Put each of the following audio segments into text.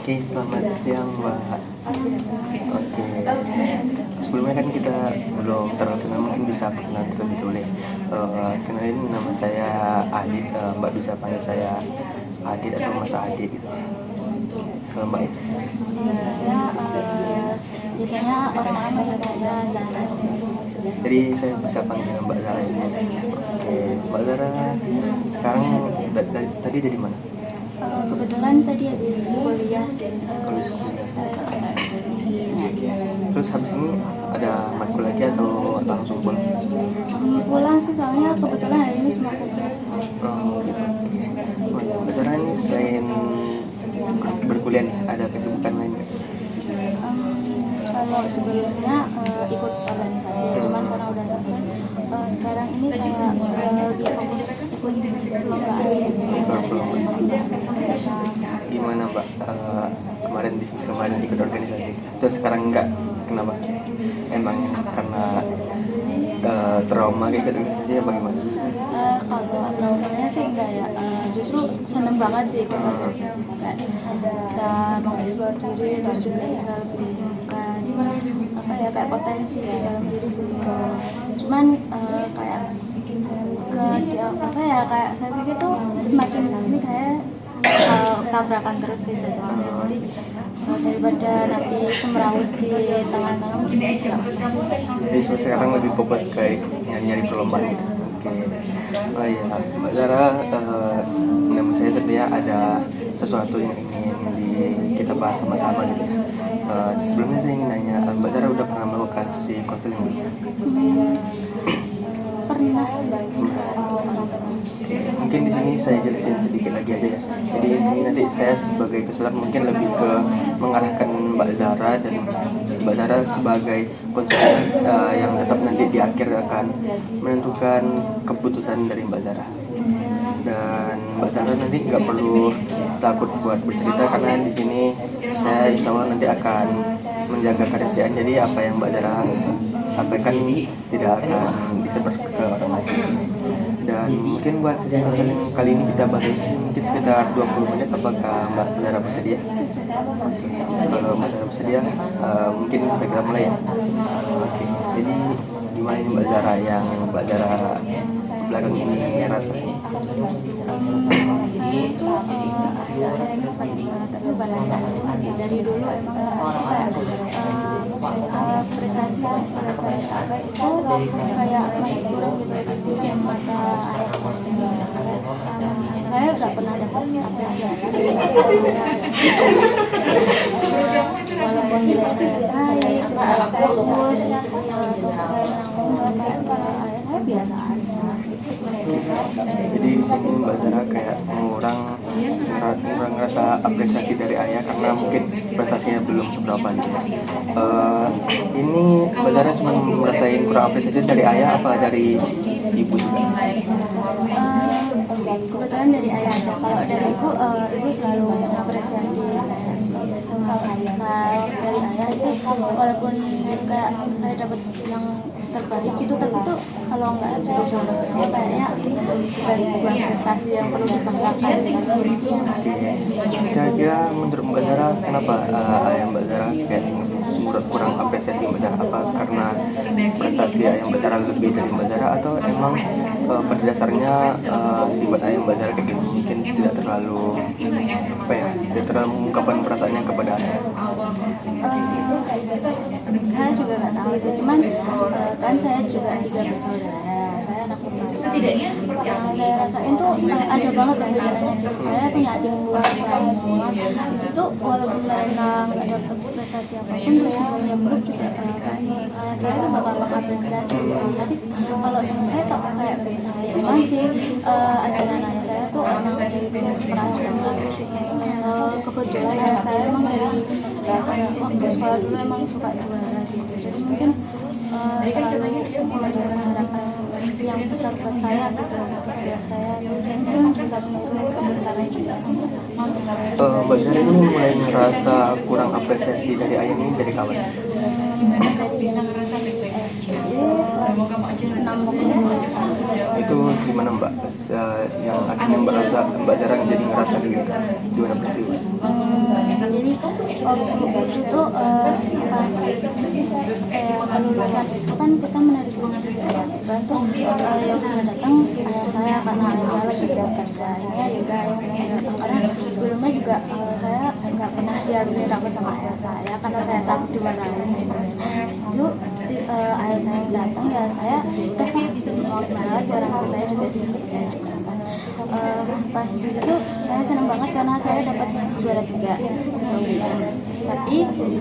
Oke, selamat siang Mbak. Oke, sebelumnya kan kita belum terlalu kenal, mungkin bisa perkenalan terlebih dulu ya. Kenalin, nama saya Adit, Mbak bisa panggil saya Adit atau Mas Adit gitu. Mbak, Saya biasanya orang-orang manggil saya Zahra sih. jadi saya bisa panggil Mbak Zara ya. Oke, Mbak Zara sekarang tadi dari mana? Kebetulan tadi habis kuliah sih, Habis kuliah. udah selesai dari sini aja. Terus habis ini ada matkul lagi atau langsung pulang? Pulang sih soalnya kebetulan hari ini cuma selesai. Oh, gitu. Mbak Zara ini selain berkuliah nih, ada kesibukan lain nggak? Kalau sebelumnya ikut organisasi, cuman karena udah selesai, sekarang ini kayak lebih fokus ikut perlombaan gitu. Gimana Mbak, kemarin ikut organisasi terus sekarang enggak, kenapa? Emang karena trauma ikut organisasi apa gimana? Kalau traumanya sih enggak ya, justru seneng banget sih ikut organisasi, kayak bisa mengeksplor diri, terus juga bisa lebih menemukan apa ya, kayak potensi di dalam diri gitu loh. Cuman kayak apa ya, kayak saya pikir tuh semakin kesini kayak tabrakan terus di jadwalnya, jadi daripada nanti semrawut di tengah-tengah mungkin nggak usah. Jadi sekarang lebih fokus ke nyari perlombaan gitu. Oke. Oh iya, Mbak Zara, nama saya tadi ya, ada sesuatu yang ingin kita bahas sama-sama gitu. Sebelumnya saya ingin nanya, Mbak Zara udah pernah melakukan sesi konseling belum? Pernah sih. Mungkin di sini saya jelasin sedikit lagi aja ya. Jadi di sini nanti saya sebagai konselor mungkin lebih ke mengarahkan Mbak Zara, dan Mbak Zara sebagai konselor yang tetap nanti di akhir akan menentukan keputusan dari Mbak Zara. Dan Mbak Zara nanti nggak perlu takut buat bercerita, karena di sini saya insya Allah nanti akan menjaga kerahasiaan. Jadi apa yang Mbak Zara sampaikan tidak akan disebar ke orang lain. Dan mungkin buat sesi konseling kali ini kita bahas mungkin sekitar 20 menit. Apakah Mbak Zara bersedia? Kalau Mbak Zara bersedia, mungkin bisa kita mulai ya. Oke, jadi gimana ini Mbak Zara, yang Mbak Zara belakang ini rasa? Saya itu tapi bukan akhir-akhir masih dari dulu emang ngerasa kayak prestasi yang sudah saya capai itu kayak masih kurang gitu di mata ayah saya. Saya nggak pernah dapat apresiasi dari ayah. Walaupun nilai saya baik, fokus, tugas saya membuat ayah saya biasa aja. Jadi di sini Mbak Zara kayak ngerasa apresiasi dari ayah karena mungkin prestasinya belum seberapa gitu. Ini Mbak Zara cuma merasain kurang apresiasi dari ayah apa dari ibu juga? Kebetulan dari ayah aja. Kalau dari ibu selalu mengapresiasi saya sih. Kalau dari ayah itu walaupun kayak saya dapat yang terbaik gitu, tapi tuh kalau nggak ada kayaknya ini bukan sebuah prestasi yang perlu dibanggakan. Kira-kira menurut Mbak Zara kenapa ayah Mbak Zara kayak kurang apresiasi Mbak Zara? Apa karena prestasi ayah Mbak Zara lebih dari Mbak Zara, atau emang pada dasarnya sifat ayah Mbak Zara kayak gitu, mungkin tidak terlalu tidak terlalu mengungkapkan perasaannya kepada ayah? Saya juga nggak tahu sih, cuman kan saya juga tiga bersaudara, saya anak pertama. Saya rasain tuh ada banget perbedaannya gitu. Saya punya adik dua orang semua, itu tuh walaupun mereka nggak dapat prestasi apapun, terus nilainya buruk juga saya tuh bakal mengapresiasi gitu. Tapi kalau sama saya kok kayak beda. Emang sih ajaran ayah saya tuh emang dari dulu keras banget. Kebetulan ayah saya emang dari waktu sekolah dulu emang suka juara gitu. Jadi mungkin terlalu mengajarkan harapan yang besar buat saya gitu. Ya saya mungkin bisa mengukur cara bisa Mbak Zara ini mulai ngerasa kurang apresiasi dari ayah ini dari kapan? dari SD kelas 6 Itu gimana Mbak? Yang akhirnya Mbak Zara jadi ngerasa gitu, gimana peristiwa? Jadi waktu itu tuh pas kayak kelulusan itu kan kita menerima ya tuh yang bisa datang ayah saya karena ayah saya lagi berat kerja ini ya udah ayah saya datang karena sebelumnya juga saya nggak pernah diambil rapat sama ayah saya karena saya takut dimarahin itu ayah saya datang ya saya udah mau gimana lagi orang tua saya juga sibuk kerja juga kan pas di situ saya senang banget karena saya dapat juara 3 tapi di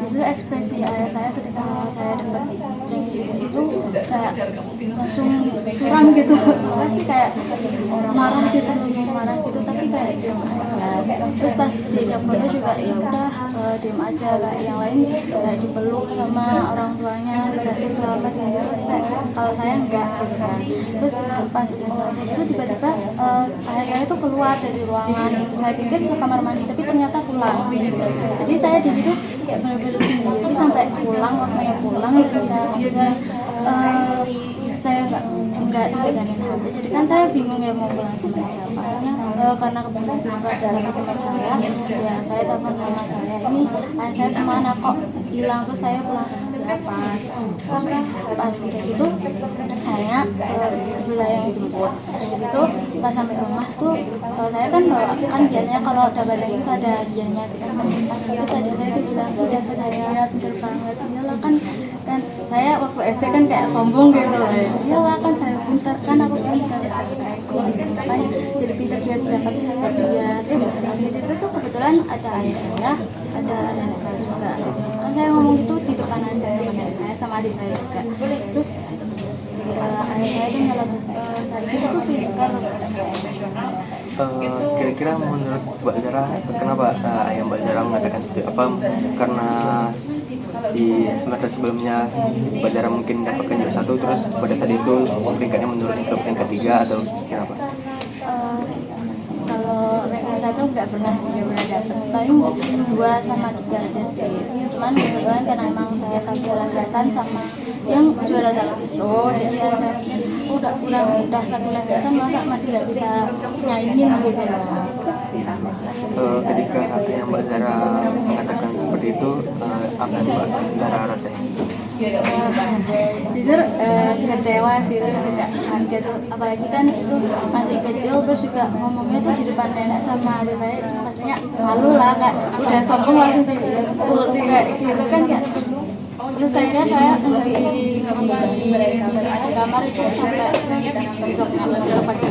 situ ekspresi ayah saya ketika saya dapat ranking 3 itu kayak langsung suram gitu pasti kayak marah gitu tapi kayak diam aja terus pas diajak foto juga ya udah diam aja kayak yang lain kayak dipeluk sama orang tuanya dikasih selamat gitu kayak kalau saya enggak gitu kan terus pas udah selesai itu tiba-tiba ayah saya tuh keluar dari ruangan itu saya pikir ke kamar mandi tapi ternyata pulang jadi saya di situ kayak benar-benar sendiri sampai pulang waktunya pulang dan di situ dia saya nggak dipegangin HP jadi kan saya bingung ya mau pulang sama siapa akhirnya karena kebetulan di situ ada satu teman saya ya saya telepon sama saya ini ayah saya kemana kok hilang terus saya pulang sama siapa terus kan pas udah gitu akhirnya ibu saya yang jemput di situ pas sampai rumah tuh saya kan bawa kan biasanya kalau ada barang itu ada hadiahnya gitu terus ada saya tuh bilang udah hadiah pinter banget iyalah kan saya waktu SD kan kayak sombong gitu iyalah kan saya pintar kan aku pintar makanya jadi pintar biar dapat hadiah terus di situ tuh kebetulan ada ayah saya ada nenek saya juga kan saya ngomong gitu di depan ayah saya sama nenek saya sama adik saya juga terus ayah saya tuh nyeletuk saya itu tuh pintar kira-kira menurut Mbak Zara kenapa ayah Mbak Zara mengatakan seperti apa karena di semester sebelumnya Mbak Zara mungkin dapatkan juara 1 terus pada saat itu peringkatnya menurun ke peringkat 3 atau kenapa? Kalau ranking 1 nggak pernah sih dapet paling 2 sama 3 aja sih cuman kebetulan karena emang saya satu les-lesan sama yang juara 1 itu jadi saya udah satu les-lesan masa masih nggak bisa nyaingin gitu Ketika katanya Mbak Zara mengatakan seperti itu apa yang Mbak Zara rasain? Jujur kecewa sih terus juga kaget tuh apalagi kan itu masih kecil terus juga ngomongnya tuh di depan nenek sama adik saya pastinya malu lah kak udah sombong langsung di kayak gitu kan kayak terus akhirnya saya di kamar itu sampai besoknya pagi.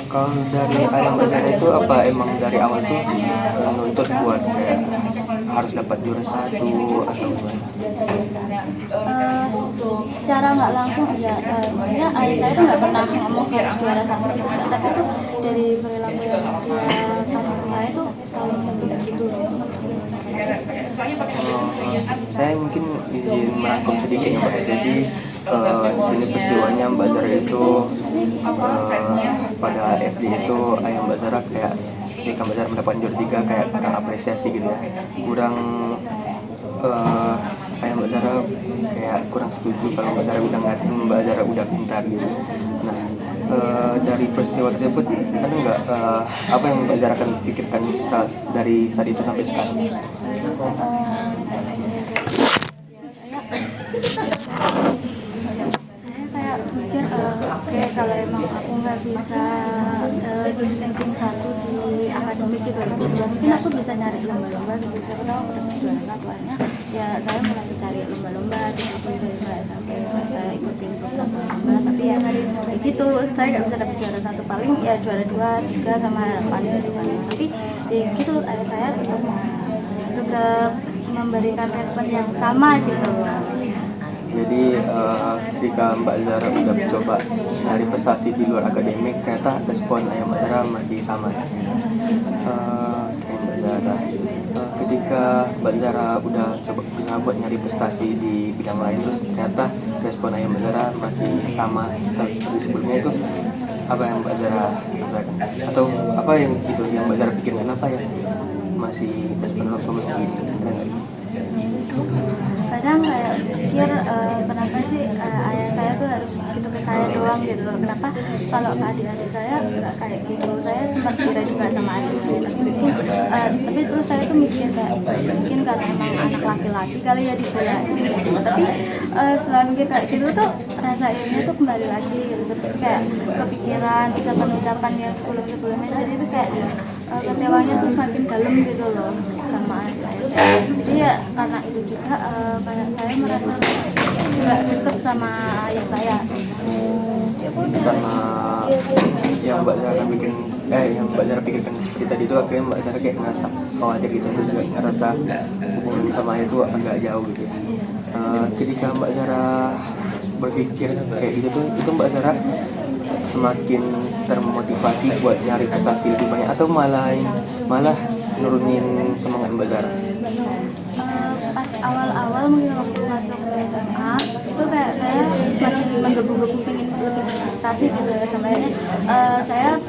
Kalau dari ayah Mbak Zara itu apa emang dari awal tuh menuntut buat kayak harus dapat juara 1 atau gimana? Secara nggak langsung ya maksudnya ayah saya tuh nggak pernah ngomong harus juara 1 gitu tapi tuh dari perilaku yang dia kasih ke saya tuh selalu bentuk gitu saya mungkin izin merangkum sedikit ya Mbak. Jadi di sini peristiwanya Mbak Zara itu pada SD itu ayah Mbak Zara kayak ketika Mbak Zara mendapatkan juara 3 kayak kurang apresiasi gitu ya kurang kayak Mbak Zara kayak kurang setuju kalau Mbak Zara udah ngatain Mbak Zara udah pintar gitu. Nah dari peristiwa tersebut kan nggak apa yang Mbak Zara akan pikirkan dari saat itu sampai sekarang? Saya kayak mikir oke kalau emang aku nggak bisa ranking 1 di akademik gitu ya mungkin aku bisa nyari lomba-lomba gitu siapa tahu aku dapat juara 1 akhirnya ya saya mulai cari lomba-lomba terus aku dari mulai sampai saya ikutin beberapa lomba tapi ya kayak gitu saya nggak bisa dapat juara 1 paling ya juara 2, 3 sama harapan gitu kan tapi ya gitu ayah saya tetap memberikan respon yang sama gitu. Jadi ketika Mbak Zara udah mencoba nyari prestasi di luar akademik, ternyata respon ayah Mbak Zara masih sama ya. Mbak Zara, ketika Mbak Zara udah coba berusaha buat nyari prestasi di bidang lain, terus ternyata respon ayah Mbak Zara masih sama seperti sebelumnya itu, apa yang Mbak Zara rasakan? Atau apa yang itu yang Mbak Zara pikirkan apa ya? Masih respon masih gitu? Kadang kayak pikir kenapa sih ayah saya tuh harus gitu ke saya doang gitu loh, kenapa kalau ke adik-adik saya nggak kayak gitu. Saya sempat kira juga sama adik saya, tapi terus saya tuh mikir kayak mungkin karena emang anak laki-laki kali ya dibelain gitu. Tapi setelah mikir kayak gitu tuh rasa irinya tuh kembali lagi gitu, terus kayak kepikiran ucapan-ucapan yang sebelum-sebelumnya, jadi itu kayak kecewanya tuh semakin dalam gitu loh sama ayah saya. Jadi ya karena itu juga kayak saya merasa nggak deket sama ayah saya. Karena yang Mbak Zara pikirkan seperti tadi itu, akhirnya Mbak Zara kayak ngerasa khawatir gitu, juga ngerasa hubungan sama ayah itu agak jauh gitu. Ketika Mbak Zara berpikir kayak gitu tuh, itu Mbak Zara semakin termotivasi buat nyari prestasi lebih banyak atau malah nurunin semangat Mbak Zara? Pas awal-awal mungkin waktu masuk SMA itu kayak saya semakin menggebu-gebu pengen lebih berprestasi gitu ya, sampai saya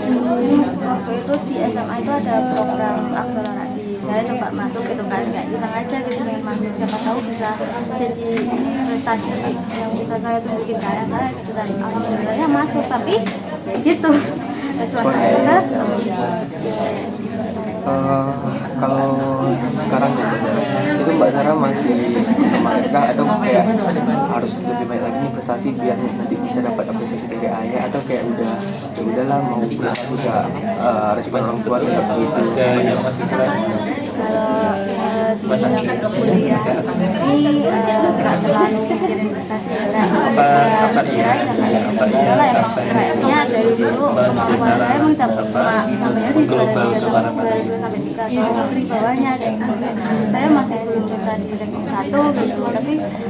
waktu itu di SMA itu ada program akselerasi, saya coba masuk gitu kan, kayak iseng aja gitu pengen masuk, siapa tahu bisa jadi prestasi yang bisa saya tunjukin kayak saya gitu, dan alhamdulillahnya masuk, tapi kayak gitu suatu besar. Kalau sekarang itu Mbak Zara masih semangat kah, atau kayak harus lebih baik lagi nih prestasi biar nanti bisa dapat apresiasi dari ayah, atau kayak udahlah mau berusaha juga respon orang tua tetap gitu? Kalau sebenarnya kan kuliah ini nggak terlalu mikirin prestasi, kayak pikir aja kayak udahlah, emang kayaknya dari dulu kemampuan saya emang sampainya di 2002 sampai 3 atau di bawahnya, dan saya masih belum bisa di ranking 1 gitu,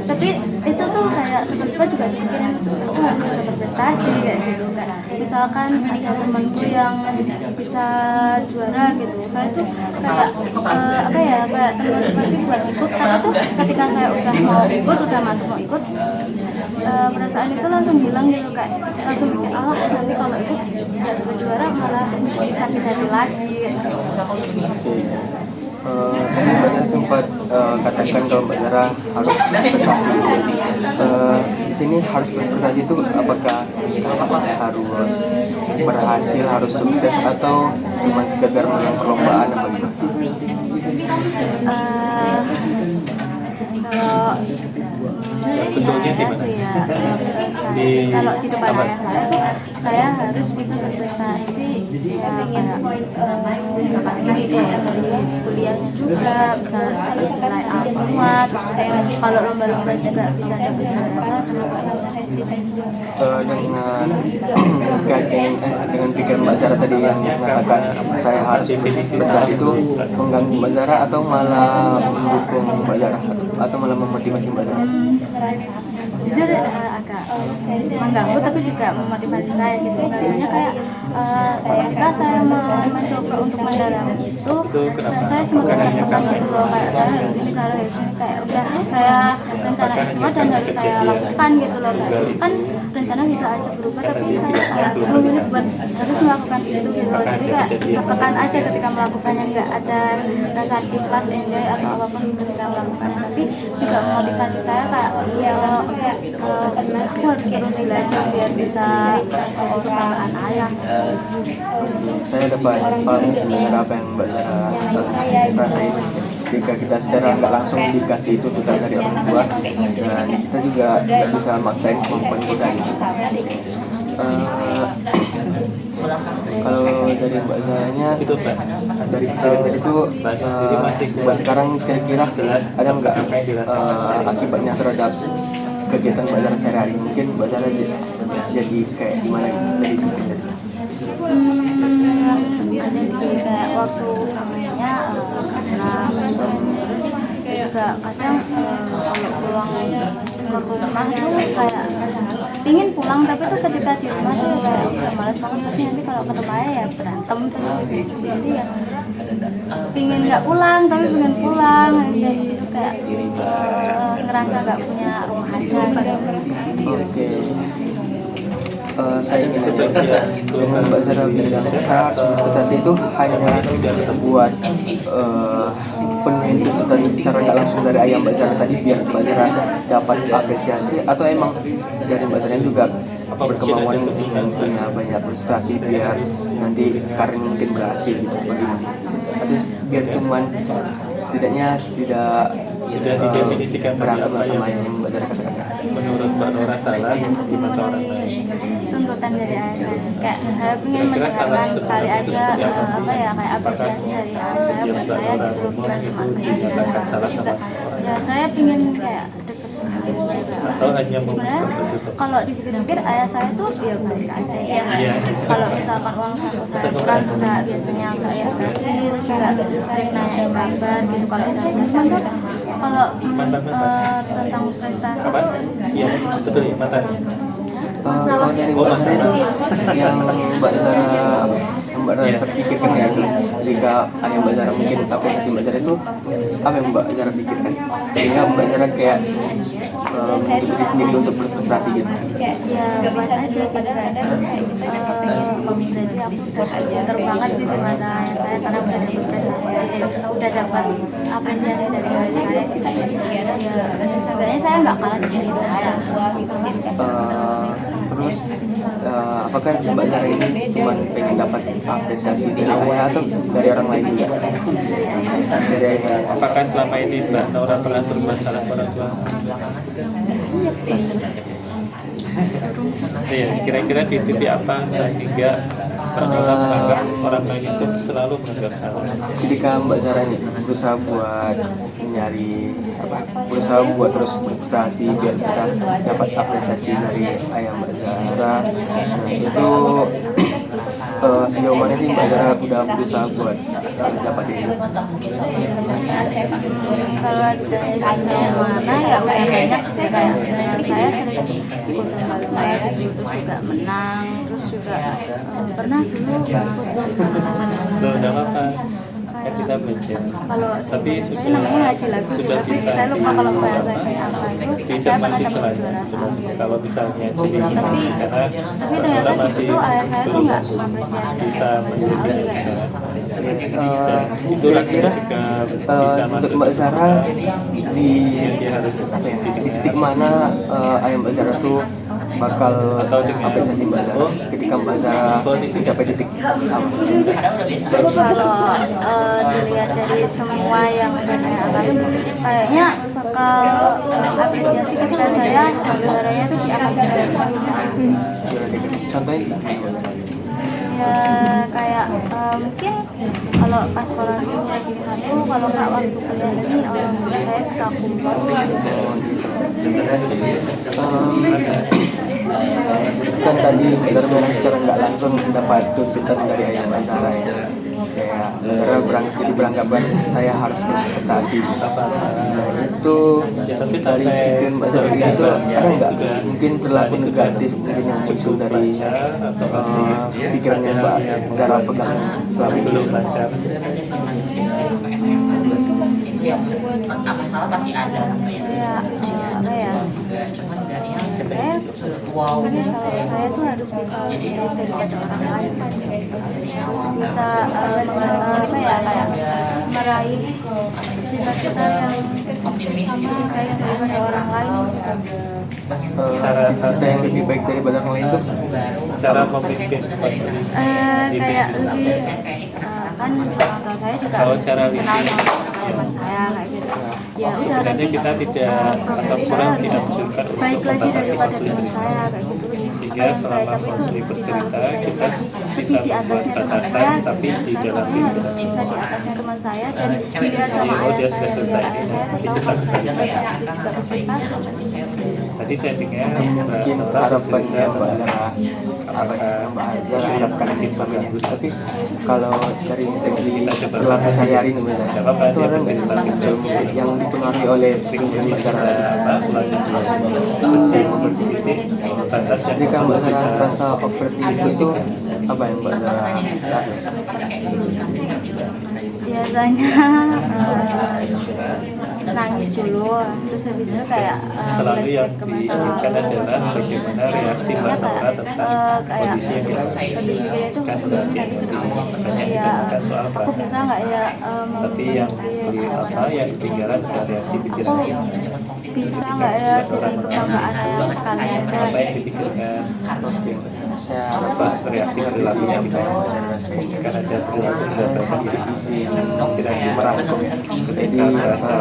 tapi itu tuh kayak sebab juga dipikirin itu harus bisa berprestasi kayak gitu kan. Misalkan ada temanku yang bisa juara gitu, saya tuh kayak kayak termotivasi buat ikut, tapi tuh ketika saya udah mau ikut, udah mantap mau ikut, perasaan itu langsung hilang gitu, kayak langsung mikir Allah nanti kalau ikut gak juara malah bikin sakit hati lagi gitu. Tadi Mbak Zara sempat katakan kalau Mbak Zara harus berprestasi. Di sini harus berprestasi itu apakah harus berhasil, harus sukses, atau cuma sekedar menang perlombaan apa gitu? Kalau Betulnya di mana? sih ya, kalau di depan ayah saya tuh saya harus bisa berprestasi ya, kayak dari kuliahnya juga bisa dapat nilai A semua, terus kayak kalau lomba-lomba juga bisa dapat juara satu dengan pikiran Mbak Zara tadi yang mengatakan saya harus berprestasi, itu mengganggu Mbak Zara atau malah mendukung Mbak Zara atau malah memotivasi Mbak Zara? Jujur agak mengganggu tapi juga memotivasi saya gitu, karena kayak ketika saya mencoba untuk mendalami itu, saya semakin tertekan gitu loh, kayak saya harus ini, saya harus ini, kayak udah saya rencanain semua dan harus saya lakukan gitu loh, kan rencana bisa aja berubah tapi saya kayak memilih buat harus melakukan itu gitu loh, jadi kayak tertekan aja ketika melakukannya, nggak ada rasa ikhlas, enjoy atau apapun ketika melakukannya, tapi juga memotivasi saya kayak aku harus terus belajar biar bisa jadi kebanggaan ayah. Saya dapat pahami sebenarnya apa yang Mbak Zara rasain jika kita secara nggak langsung dikasih itu tugas dari orang tua, dan kita juga nggak bisa maksain kemampuan kita gitu. Kalau dari Mbak Zaranya dari kejadian itu buat sekarang kira-kira ada nggak akibatnya terhadap kegiatan Mbak Zara sehari-hari? Mungkin Mbak Zara jadi kayak gimana dari itu? Ada sih, kayak waktu namanya karena terus juga kadang kalau pulang ke rumah itu kayak pingin pulang, tapi tuh ketika di rumah tuh ya kayak udah malas banget, pasti nanti kalau ketemu ayah ya berantem terus gitu, jadi ya pingin nggak pulang tapi pengen pulang kayak gitu, kayak ngerasa nggak punya rumah aja gitu. Oke. saya ingin nanya, dengan Mbak Zara bilang ekspektasi itu hanya buat penuhin tuntutan secara nggak langsung dari ayah Mbak Zara tadi biar Mbak Zara dapat apresiasi, atau emang dari Mbak Zara juga berkemauan punya banyak prestasi biar nanti karir mungkin berhasil gitu, bagaimana? Atau biar cuman setidaknya tidak sudah didefinisikan berantem apa sama yang yang Mbak Zara katakan? menurut Mbak Nora salah di mata orang lain. Tuntutan dari ayah kayak saya ingin mendengarkan sekali aja apa ya kayak apresiasi dari ayah saya buat saya gitu loh, bukan cuma dinyatakan salah sama ya saya ingin kayak deket sama ayah saya. Atau hanya Sebenarnya kalau dipikir-pikir ayah saya tuh ya baik aja ya. Iya. Kalau misalkan uang saku saya kurang juga biasanya saya kasih, terus juga sering nanyain kabar gitu. Kalau saya tuh kalau tentang prestasi apa? Iya, betul ya, mata. Kalau dari Mbak Zara itu yang Mbak Zara pikirkan ya, jika ayah Mbak Zara mungkin apresiasi Mbak Zara itu apa yang Mbak Zara pikirkan sehingga Mbak Zara kayak menuntut diri sendiri untuk berprestasi gitu? ya buat aja gitu kan berarti aku udah terbanget gitu mata ayah saya karena udah dapat prestasi, udah dapat apresiasi dari ayah saya gitu. Ya seenggaknya saya nggak kalah dari saya. Terus apakah Mbak Zara ini cuma pengen dapat apresiasi dari ayah atau dari orang lain juga? Dari ayah. Apakah selama ini Mbak Nora pernah berbuat salah pada orang tua? Iya, kira-kira di titik apa sehingga Mbak Nora menganggap orang lain itu selalu menganggap salah? Ketika Mbak Zara ini berusaha buat berusaha buat terus berprestasi biar bisa dapat apresiasi dari ayah Mbak Zara, itu sejauh mana sih Mbak Zara udah berusaha buat dapat itu? Kalau dari sejauh mana ya udah banyak sih, kayak saya sering ikut lomba gitu juga menang, terus juga pernah dulu Loh, enggak apa-apa. Kan kita belajar. kalau Tapi saya namanya ngaji lagu sih, sudah tapi bisa saya lupa kalau bahasanya apa itu saya pernah dapat dicermati juara satu. kalau misalnya jadi Tapi karena ternyata Mbak Nora justru ayah saya tuh nggak mengapresiasi bisa menjadi Kira-kira itulah ketika bisa untuk masuk Mbak Zara di dia harus di titik mana ayah Mbak Zara tuh bakal apresiasi Mbak Zara ketika Mbak Zara mencapai titik apa? kalau dilihat dari semua yang udah saya alami kayaknya bakal apresiasi ketika saya juaranya tuh di akademi. Contohnya Ya kayak mungkin kalau pas sekolah dulu ranking 1, kalau nggak waktu kuliah ini saya bisa kumpul kan tadi Mbak Zara secara nggak langsung dapat tuntutan dari ayah Mbak Zara ya, kayak Mbak Zara jadi beranggapan saya harus berprestasi. Itu dari pikiran Mbak Zara itu ada nggak mungkin perilaku negatif mungkin yang muncul dari pikirannya Mbak Zara pegang selama ini? belum lancar. Apa salah pasti ada ya apa ya saya mungkin kalau saya tuh harus bisa lebih baik daripada orang lain, harus bisa apa ya kayak meraih cita-cita yang lebih baik daripada orang lain. Cara yang lebih baik daripada orang lain itu Cara memimpin Kayak lebih kan orang tua saya juga Kalau cara kenal sama teman saya kayak gitu. Ya udah sebenarnya nanti kita tidak atau saya kurang harus dianjurkan untuk baik lagi daripada membatasi teman saya kayak gitu. sehingga Apa yang saya selama capai itu masih harus bisa bercerita lebih kita lebih bisa di membuat atasnya teman batasan saya, tapi di saya dalam pokoknya harus lingkungan. bisa di atasnya teman saya dan dilihat sama Oh, dia ayah sudah saya biar selesai. ayah saya tahu kalau saya juga berprestasi. Tadi saya dengar mungkin Mbak Nora harapannya bercerita Mbak Zara apa yang Mbak Zara harapkan di suaminya, tapi kalau dari segi perilaku sehari-hari nih Mbak Zara, itu ada nggak yang dipengaruhi oleh lingkungan Mbak Zara? Jika Mbak Zara merasa overthinking itu apa yang Mbak Zara lakukan? Biasanya nangis nulis dulu, terus habis itu kayak Selalu yang flashback ke masa lalu. diinginkan adalah bagaimana reaksi Mbak Nora tentang kayak kondisi yang dialami. lebih mikir itu Kan reaksi emosi, makanya ya ditanyakan soal aku perasaan. bisa nggak ya Tapi yang yang ketinggalan adalah reaksi aku pikiran. bisa nggak ya jadi kebanggaan ayah sekali aja. Apa yang dipikirkan? Oke, saya Terus reaksi perilakunya apa yang gimana? benar saya Kan ada perilaku sedikit sedikit izin kira-kira merangkum. ketika Jadi merasa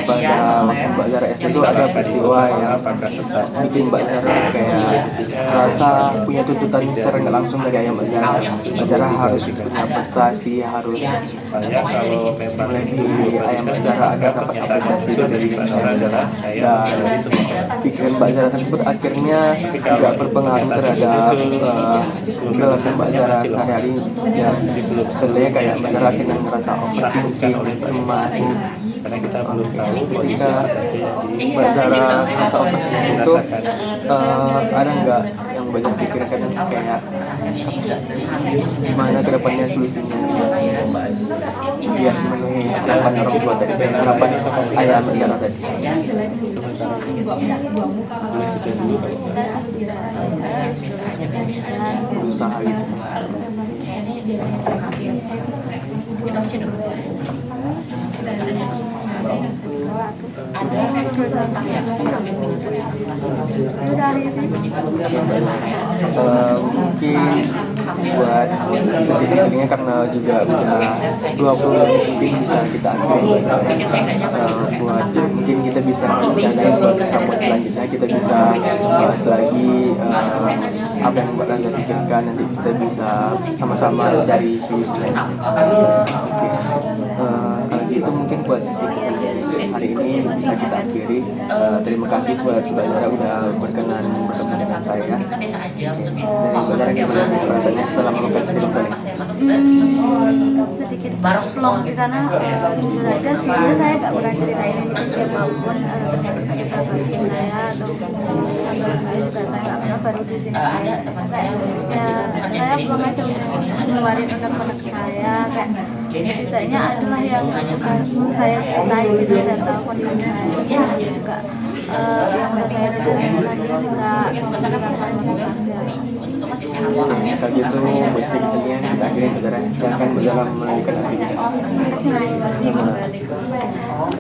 pada waktu Mbak Zara SD itu ada peristiwa yang apakah tetap bikin Mbak Zara kayak merasa punya tuntutan secara nggak langsung dari ayah Mbak Zara. Mbak Zara harus punya prestasi, harus supaya kalau memang mulai di ayah Mbak Zara agar dapat apresiasi dari Mbak Nora adalah saya dan menjadi sebuah pikiran Mbak Zara tersebut akhirnya tidak berpengaruh terhadap perilaku Mbak Zara sehari-hari. Ya, sebenarnya kayak Mbak Zara akhirnya merasa overthinking, cemas. karena kita belum tahu kondisi Ketika apa saja yang Mbak Zara merasa overthinking itu ada nggak yang banyak pikirkan kayak gimana kedepannya solusinya biar memenuhi harapan orang tua tadi, harapan ayah Mbak Zara tadi. Berusaha gitu. Mungkin buat sesi kecilnya karena juga udah 20 menit mungkin bisa kita akhiri buat mungkin kita bisa rencanain buat pertemuan selanjutnya kita bisa bahas lagi apa yang Mbak Nanda pikirkan, nanti kita bisa sama-sama cari solusinya. Oke. Kalau gitu mungkin buat sesi hari ini bisa kita akhiri. Terima kasih buat Mbak Nara udah berkenan bertemu dengan saya. Dari Mbak Nara gimana perasaannya setelah menonton film tadi? Sedikit long sih karena jujur aja sebenarnya saya nggak pernah ceritain ini ke siapapun ketika baru saya atau sahabat saya juga saya nggak pernah, baru di sini saya saya belum aja ngeluarin unek-unek saya kayak setidaknya adalah yang saya ceritain gitu dan tahu kondisi saya ya juga yang udah saya ceritain lagi bisa memberikan satu motivasi. Kalau gitu buat sesi kecilnya kita akhiri Mbak Nara. Silakan Mbak Nara melanjutkan aktivitas. Terima kasih.